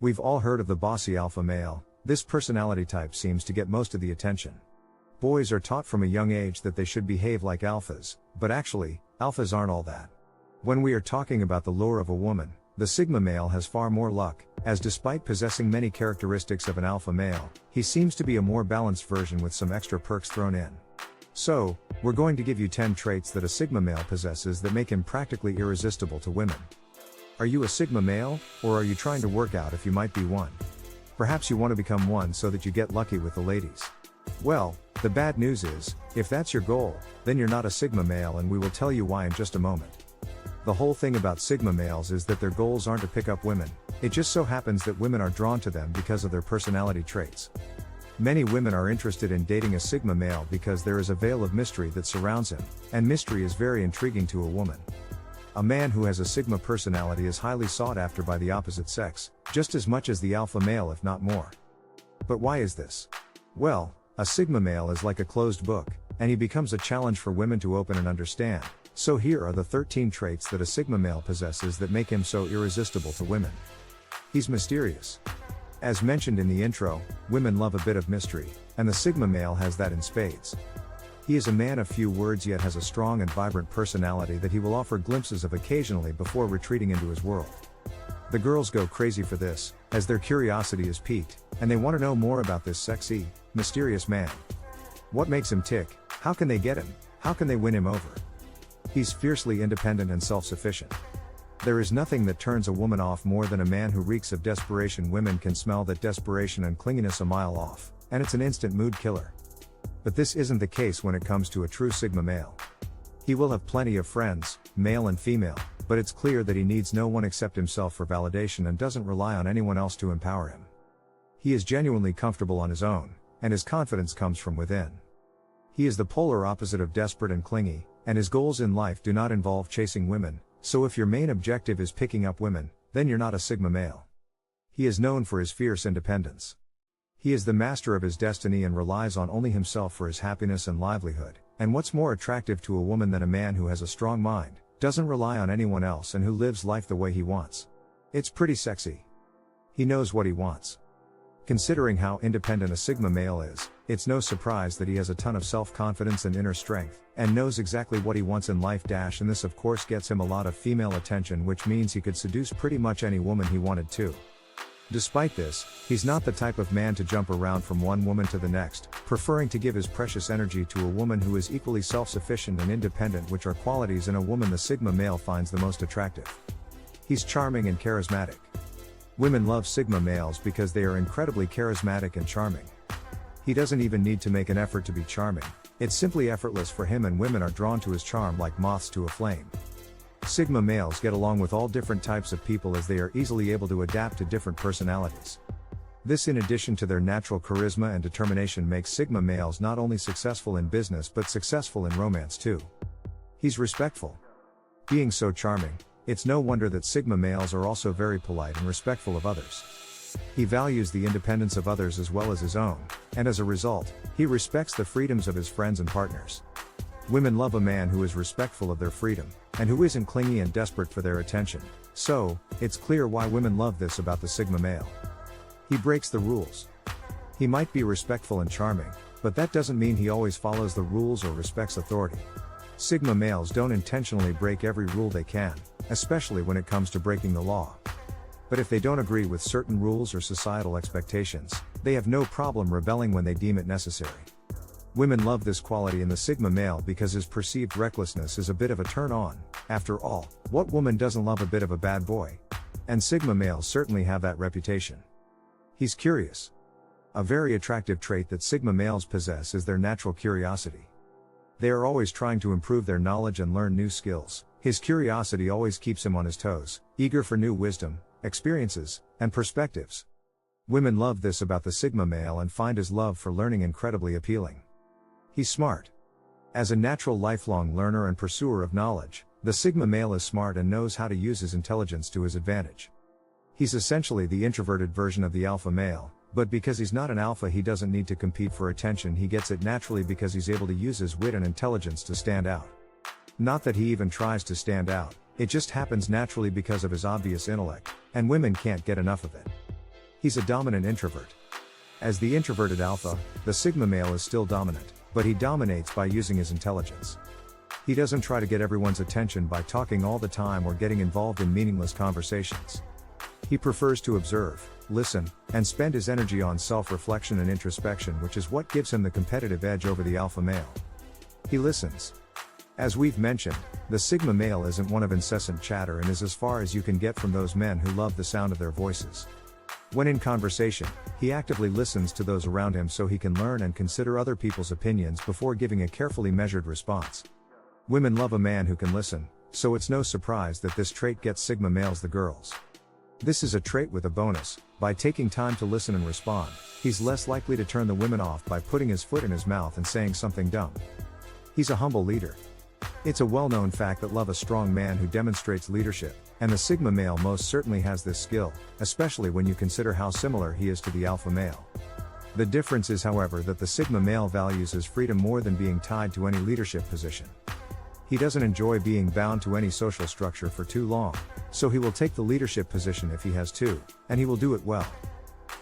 We've all heard of the bossy alpha male. This personality type seems to get most of the attention. Boys are taught from a young age that they should behave like alphas, but actually, alphas aren't all that. When we are talking about the lure of a woman, the Sigma male has far more luck, as despite possessing many characteristics of an alpha male, he seems to be a more balanced version with some extra perks thrown in. So, we're going to give you 10 traits that a Sigma male possesses that make him practically irresistible to women. Are you a Sigma male, or are you trying to work out if you might be one? Perhaps you want to become one so that you get lucky with the ladies. Well, the bad news is, if that's your goal, then you're not a Sigma male, and we will tell you why in just a moment. The whole thing about Sigma males is that their goals aren't to pick up women. It just so happens that women are drawn to them because of their personality traits. Many women are interested in dating a Sigma male because there is a veil of mystery that surrounds him, and mystery is very intriguing to a woman. A man who has a Sigma personality is highly sought after by the opposite sex, just as much as the alpha male, if not more. But why is this? Well, a Sigma male is like a closed book, and he becomes a challenge for women to open and understand. So here are the 13 traits that a Sigma male possesses that make him so irresistible to women. He's mysterious. As mentioned in the intro, women love a bit of mystery, and the Sigma male has that in spades. He is a man of few words, yet has a strong and vibrant personality that he will offer glimpses of occasionally before retreating into his world. The girls go crazy for this, as their curiosity is piqued, and they want to know more about this sexy, mysterious man. What makes him tick? How can they get him? How can they win him over? He's fiercely independent and self-sufficient. There is nothing that turns a woman off more than a man who reeks of desperation. Women can smell that desperation and clinginess a mile off, and it's an instant mood killer. But this isn't the case when it comes to a true Sigma male. He will have plenty of friends, male and female, but it's clear that he needs no one except himself for validation and doesn't rely on anyone else to empower him. He is genuinely comfortable on his own, and his confidence comes from within. He is the polar opposite of desperate and clingy, and his goals in life do not involve chasing women. So if your main objective is picking up women, then you're not a Sigma male. He is known for his fierce independence. He is the master of his destiny and relies on only himself for his happiness and livelihood. And what's more attractive to a woman than a man who has a strong mind, doesn't rely on anyone else, and who lives life the way he wants? It's pretty sexy. He knows what he wants. Considering how independent a Sigma male is, it's no surprise that he has a ton of self-confidence and inner strength, and knows exactly what he wants in life. And this of course gets him a lot of female attention, which means he could seduce pretty much any woman he wanted to. Despite this, he's not the type of man to jump around from one woman to the next, preferring to give his precious energy to a woman who is equally self-sufficient and independent, which are qualities in a woman the Sigma male finds the most attractive. He's charming and charismatic. Women love Sigma males because they are incredibly charismatic and charming. He doesn't even need to make an effort to be charming. It's simply effortless for him, and women are drawn to his charm like moths to a flame. Sigma males get along with all different types of people, as they are easily able to adapt to different personalities. This, in addition to their natural charisma and determination, makes Sigma males not only successful in business but successful in romance too. He's respectful. Being so charming, it's no wonder that Sigma males are also very polite and respectful of others. He values the independence of others as well as his own, and as a result, he respects the freedoms of his friends and partners. Women love a man who is respectful of their freedom, and who isn't clingy and desperate for their attention. So, it's clear why women love this about the Sigma male. He breaks the rules. He might be respectful and charming, but that doesn't mean he always follows the rules or respects authority. Sigma males don't intentionally break every rule they can, especially when it comes to breaking the law. But if they don't agree with certain rules or societal expectations, they have no problem rebelling when they deem it necessary. Women love this quality in the Sigma male because his perceived recklessness is a bit of a turn-on. After all, what woman doesn't love a bit of a bad boy? And Sigma males certainly have that reputation. He's curious. A very attractive trait that Sigma males possess is their natural curiosity. They are always trying to improve their knowledge and learn new skills. His curiosity always keeps him on his toes, eager for new wisdom, experiences, and perspectives. Women love this about the Sigma male and find his love for learning incredibly appealing. He's smart. As a natural lifelong learner and pursuer of knowledge, the Sigma male is smart and knows how to use his intelligence to his advantage. He's essentially the introverted version of the alpha male, but because he's not an alpha, he doesn't need to compete for attention. He gets it naturally because he's able to use his wit and intelligence to stand out. Not that he even tries to stand out, it just happens naturally because of his obvious intellect, and women can't get enough of it. He's a dominant introvert. As the introverted alpha, the Sigma male is still dominant, but he dominates by using his intelligence. He doesn't try to get everyone's attention by talking all the time or getting involved in meaningless conversations. He prefers to observe, listen, and spend his energy on self-reflection and introspection, which is what gives him the competitive edge over the alpha male. He listens. As we've mentioned, the Sigma male isn't one of incessant chatter and is as far as you can get from those men who love the sound of their voices. When in conversation, he actively listens to those around him so he can learn and consider other people's opinions before giving a carefully measured response. Women love a man who can listen, so it's no surprise that this trait gets Sigma males the girls. This is a trait with a bonus. By taking time to listen and respond, he's less likely to turn the women off by putting his foot in his mouth and saying something dumb. He's a humble leader. It's a well-known fact that love a strong man who demonstrates leadership, and the Sigma male most certainly has this skill, especially when you consider how similar he is to the alpha male. The difference is, however, that the Sigma male values his freedom more than being tied to any leadership position. He doesn't enjoy being bound to any social structure for too long, so he will take the leadership position if he has to, and he will do it well.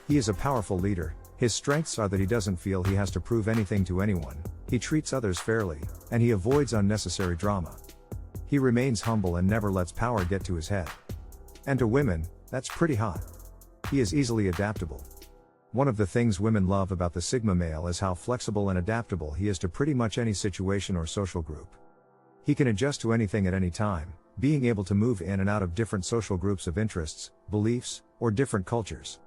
He is a powerful leader. His strengths are that he doesn't feel he has to prove anything to anyone, he treats others fairly, and he avoids unnecessary drama. He remains humble and never lets power get to his head. And to women, that's pretty hot. He is easily adaptable. One of the things women love about the Sigma male is how flexible and adaptable he is to pretty much any situation or social group. He can adjust to anything at any time, being able to move in and out of different social groups of interests, beliefs, or different cultures.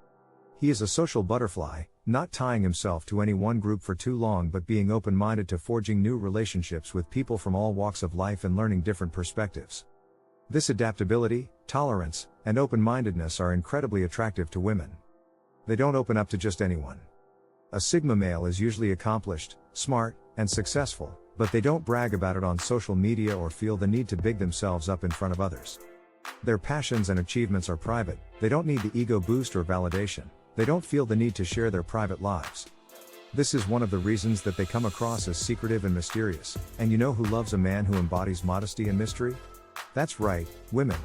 He is a social butterfly, not tying himself to any one group for too long but being open-minded to forging new relationships with people from all walks of life and learning different perspectives. This adaptability, tolerance, and open-mindedness are incredibly attractive to women. They don't open up to just anyone. A Sigma male is usually accomplished, smart, and successful, but they don't brag about it on social media or feel the need to big themselves up in front of others. Their passions and achievements are private. They don't need the ego boost or validation. They don't feel the need to share their private lives. This is one of the reasons that they come across as secretive and mysterious. And you know who loves a man who embodies modesty and mystery? That's right, women.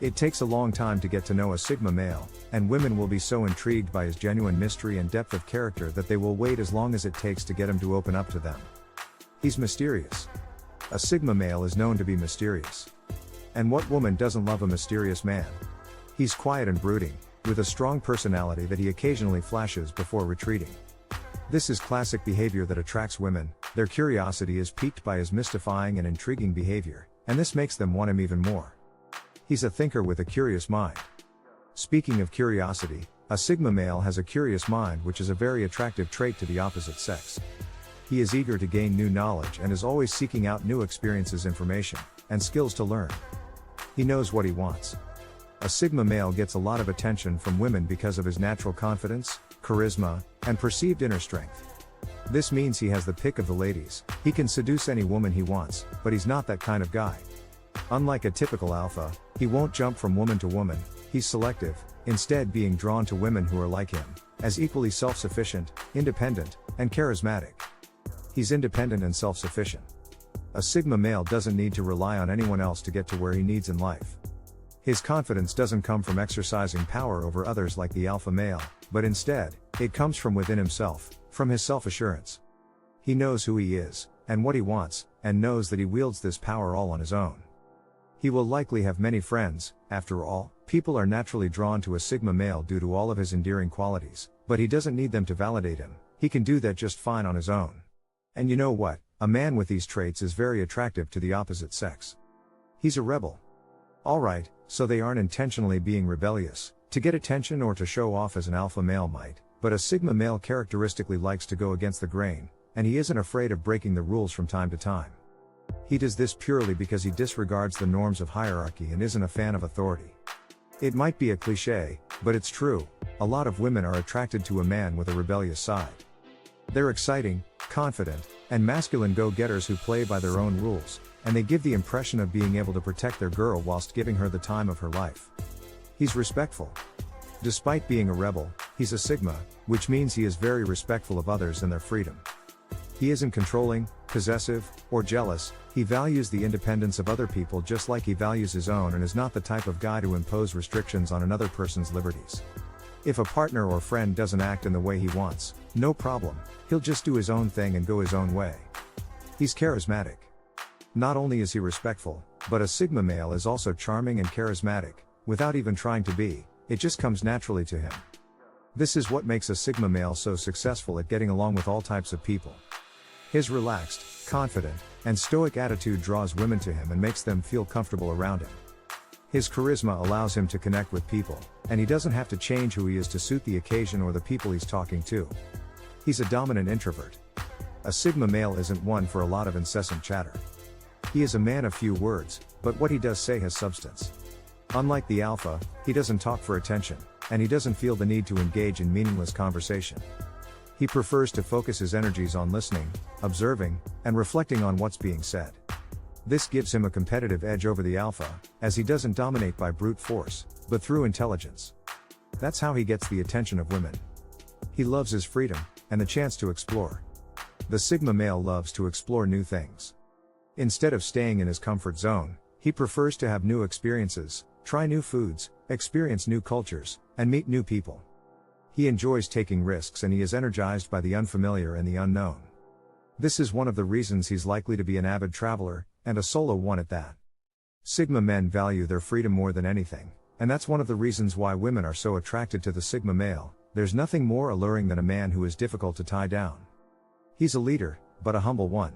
It takes a long time to get to know a Sigma male, and women will be so intrigued by his genuine mystery and depth of character that they will wait as long as it takes to get him to open up to them. He's mysterious. A Sigma male is known to be mysterious. And what woman doesn't love a mysterious man? He's quiet and brooding, with a strong personality that he occasionally flashes before retreating. This is classic behavior that attracts women. Their curiosity is piqued by his mystifying and intriguing behavior, and this makes them want him even more. He's a thinker with a curious mind. Speaking of curiosity, a Sigma male has a curious mind, which is a very attractive trait to the opposite sex. He is eager to gain new knowledge and is always seeking out new experiences, information, and skills to learn. He knows what he wants. A Sigma male gets a lot of attention from women because of his natural confidence, charisma, and perceived inner strength. This means he has the pick of the ladies. He can seduce any woman he wants, but he's not that kind of guy. Unlike a typical alpha, he won't jump from woman to woman. He's selective, instead being drawn to women who are like him, as equally self-sufficient, independent, and charismatic. He's independent and self-sufficient. A Sigma male doesn't need to rely on anyone else to get to where he needs in life. His confidence doesn't come from exercising power over others like the alpha male, but instead, it comes from within himself, from his self-assurance. He knows who he is, and what he wants, and knows that he wields this power all on his own. He will likely have many friends. After all, people are naturally drawn to a Sigma male due to all of his endearing qualities, but he doesn't need them to validate him. He can do that just fine on his own. And you know what? A man with these traits is very attractive to the opposite sex. He's a rebel. Alright, so they aren't intentionally being rebellious, to get attention or to show off as an alpha male might, but a Sigma male characteristically likes to go against the grain, and he isn't afraid of breaking the rules from time to time. He does this purely because he disregards the norms of hierarchy and isn't a fan of authority. It might be a cliché, but it's true. A lot of women are attracted to a man with a rebellious side. They're exciting, confident, and masculine go-getters who play by their own rules, and they give the impression of being able to protect their girl whilst giving her the time of her life. He's respectful. Despite being a rebel, he's a Sigma, which means he is very respectful of others and their freedom. He isn't controlling, possessive, or jealous. He values the independence of other people just like he values his own and is not the type of guy to impose restrictions on another person's liberties. If a partner or friend doesn't act in the way he wants, no problem, he'll just do his own thing and go his own way. He's charismatic. Not only is he respectful, but a Sigma male is also charming and charismatic, without even trying to be, it just comes naturally to him. This is what makes a Sigma male so successful at getting along with all types of people. His relaxed, confident, and stoic attitude draws women to him and makes them feel comfortable around him. His charisma allows him to connect with people, and he doesn't have to change who he is to suit the occasion or the people he's talking to. He's a dominant introvert. A Sigma male isn't one for a lot of incessant chatter. He is a man of few words, but what he does say has substance. Unlike the Alpha, he doesn't talk for attention, and he doesn't feel the need to engage in meaningless conversation. He prefers to focus his energies on listening, observing, and reflecting on what's being said. This gives him a competitive edge over the Alpha, as he doesn't dominate by brute force, but through intelligence. That's how he gets the attention of women. He loves his freedom, and the chance to explore. The Sigma male loves to explore new things. Instead of staying in his comfort zone, he prefers to have new experiences, try new foods, experience new cultures, and meet new people. He enjoys taking risks and he is energized by the unfamiliar and the unknown. This is one of the reasons he's likely to be an avid traveler, and a solo one at that. Sigma men value their freedom more than anything, and that's one of the reasons why women are so attracted to the Sigma male. There's nothing more alluring than a man who is difficult to tie down. He's a leader, but a humble one.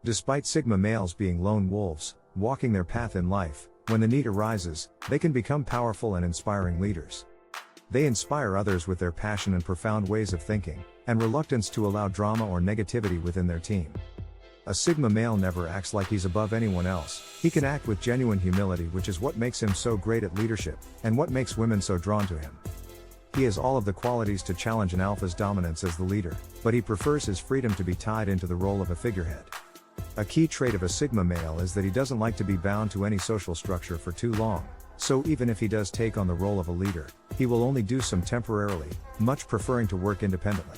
Despite Sigma males being lone wolves, walking their path in life, when the need arises, they can become powerful and inspiring leaders. They inspire others with their passion and profound ways of thinking, and reluctance to allow drama or negativity within their team. A Sigma male never acts like he's above anyone else. He can act with genuine humility, which is what makes him so great at leadership, and what makes women so drawn to him. He has all of the qualities to challenge an Alpha's dominance as the leader, but he prefers his freedom to be tied into the role of a figurehead. A key trait of a Sigma male is that he doesn't like to be bound to any social structure for too long, so even if he does take on the role of a leader, he will only do so temporarily, much preferring to work independently.